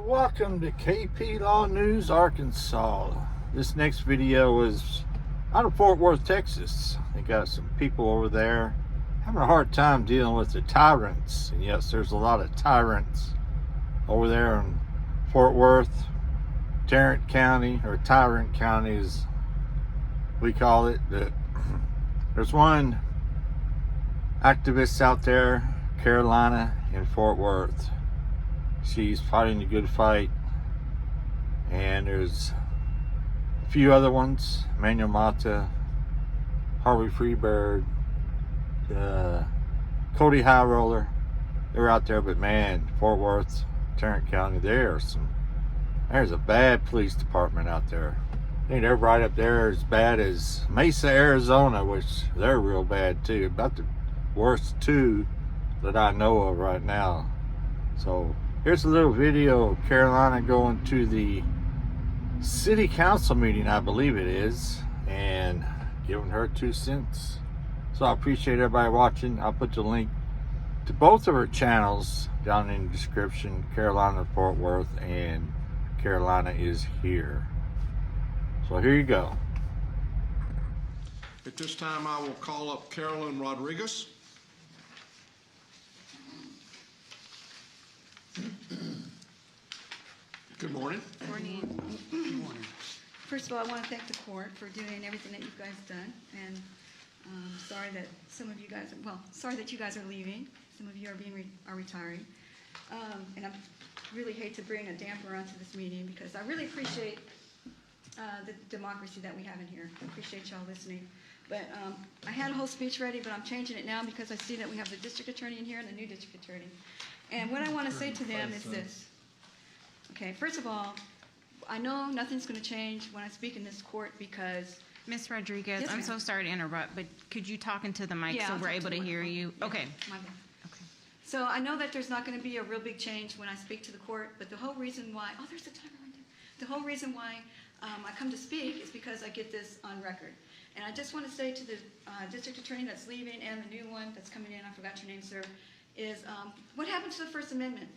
Welcome to KP Law News, Arkansas. This next video is out of Fort Worth, Texas. They got some people over there having a hard time dealing with the tyrants. And yes, there's a lot of tyrants over there in Fort Worth, Tarrant County, or Tyrant County as we call it. There's one activist out there, Carolina, in Fort Worth. She's fighting a good fight, and there's a few other ones, Manuel Mata, Harvey Freebird, Cody High Roller. They're out there, but man, Fort Worth, Tarrant County, there's a bad police department out there. I think they're right up there as bad as Mesa, Arizona, which they're real bad too. About the worst two that I know of right now. So here's a little video of Carolina going to the city council meeting, I believe it is, and giving her 2 cents. So I appreciate everybody watching. I'll put the link to both of her channels down in the description. Carolina Fort Worth and Carolina is here. So here you go. At this time, I will call up Carolyn Rodriguez. Good morning. Morning. Good morning. First of all, I want to thank the court for doing everything that you guys done, and sorry that some of you guys, sorry that you guys are leaving. Some of you are retiring, and I really hate to bring a damper onto this meeting because I really appreciate the democracy that we have in here. I appreciate y'all listening. But I had a whole speech ready, but I'm changing it now because I see that we have the district attorney in here and the new district attorney. And what I want to say to them is this. Okay, first of all, I know nothing's going to change when I speak in this court because... Ms. Rodriguez, Yes, I'm ma'am. so sorry to interrupt, but could you talk into the mic Yeah, so I'll we're talk able to the hear microphone. you? Yeah, Okay. my bad. Okay. So I know that there's not going to be a real big change when I speak to the court, but the whole reason why... Oh, there's a timer right there. The whole reason why I come to speak is because I get this on record. And I just want to say to the district attorney that's leaving and the new one that's coming in, I forgot your name, sir, is what happened to the First Amendment?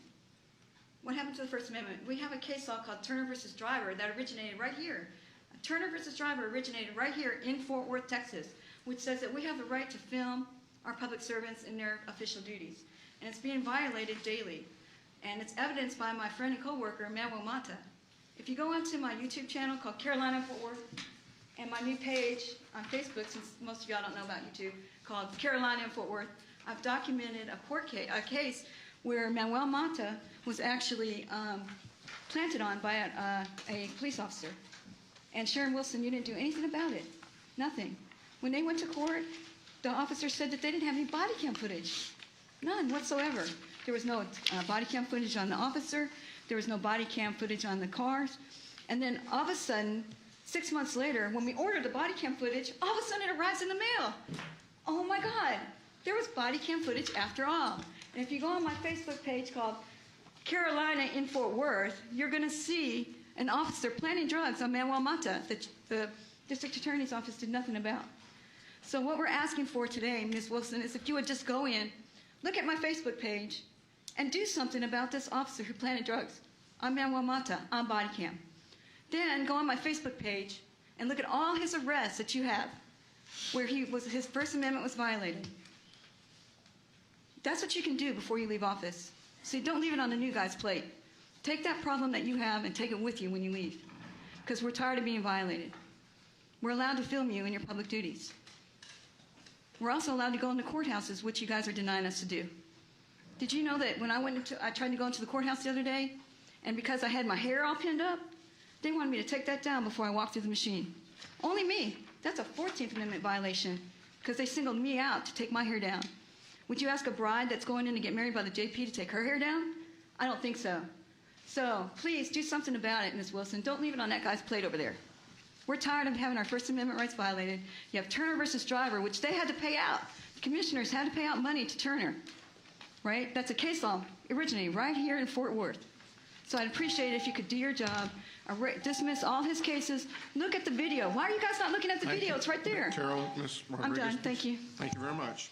What happened to the First Amendment? We have a case law called Turner versus Driver that originated right here. Turner versus Driver originated right here in Fort Worth, Texas, which says that we have the right to film our public servants in their official duties. And it's being violated daily. And it's evidenced by my friend and co-worker, Manuel Mata. If you go onto my YouTube channel called Carolina Fort Worth, and my new page on Facebook, since most of y'all don't know about YouTube, called Carolina in Fort Worth, I've documented a case where Manuel Mata was actually planted on by a police officer. And Sharon Wilson, you didn't do anything about it. Nothing. When they went to court, the officer said that they didn't have any body cam footage. None whatsoever. There was no body cam footage on the officer. There was no body cam footage on the cars. And then all of a sudden, 6 months later, when we ordered the body cam footage, all of a sudden it arrives in the mail. Oh my God, there was body cam footage after all. And if you go on my Facebook page called Carolina in Fort Worth, you're going to see an officer planting drugs on Manuel Mata that the district attorney's office did nothing about. So what we're asking for today, Ms. Wilson, is if you would just go in, look at my Facebook page, and do something about this officer who planted drugs on Manuel Mata on body cam. Then go on my Facebook page and look at all his arrests that you have where his First Amendment was violated. That's what you can do before you leave office. So don't leave it on the new guy's plate. Take that problem that you have and take it with you when you leave, because we're tired of being violated. We're allowed to film you in your public duties. We're also allowed to go into courthouses, which you guys are denying us to do. Did you know that when I tried to go into the courthouse the other day, and because I had my hair all pinned up, they wanted me to take that down before I walked through the machine. Only me. That's a 14th Amendment violation because they singled me out to take my hair down. Would you ask a bride that's going in to get married by the JP to take her hair down? I don't think so. So please do something about it, Ms. Wilson. Don't leave it on that guy's plate over there. We're tired of having our First Amendment rights violated. You have Turner versus Driver, which they had to pay out. The commissioners had to pay out money to Turner, right? That's a case law originating right here in Fort Worth. So I'd appreciate it if you could do your job, dismiss all his cases. Look at the video. Why are you guys not looking at the video? It's right there. Carol, Ms. Rodriguez. I'm done. Thank you. Thank you very much.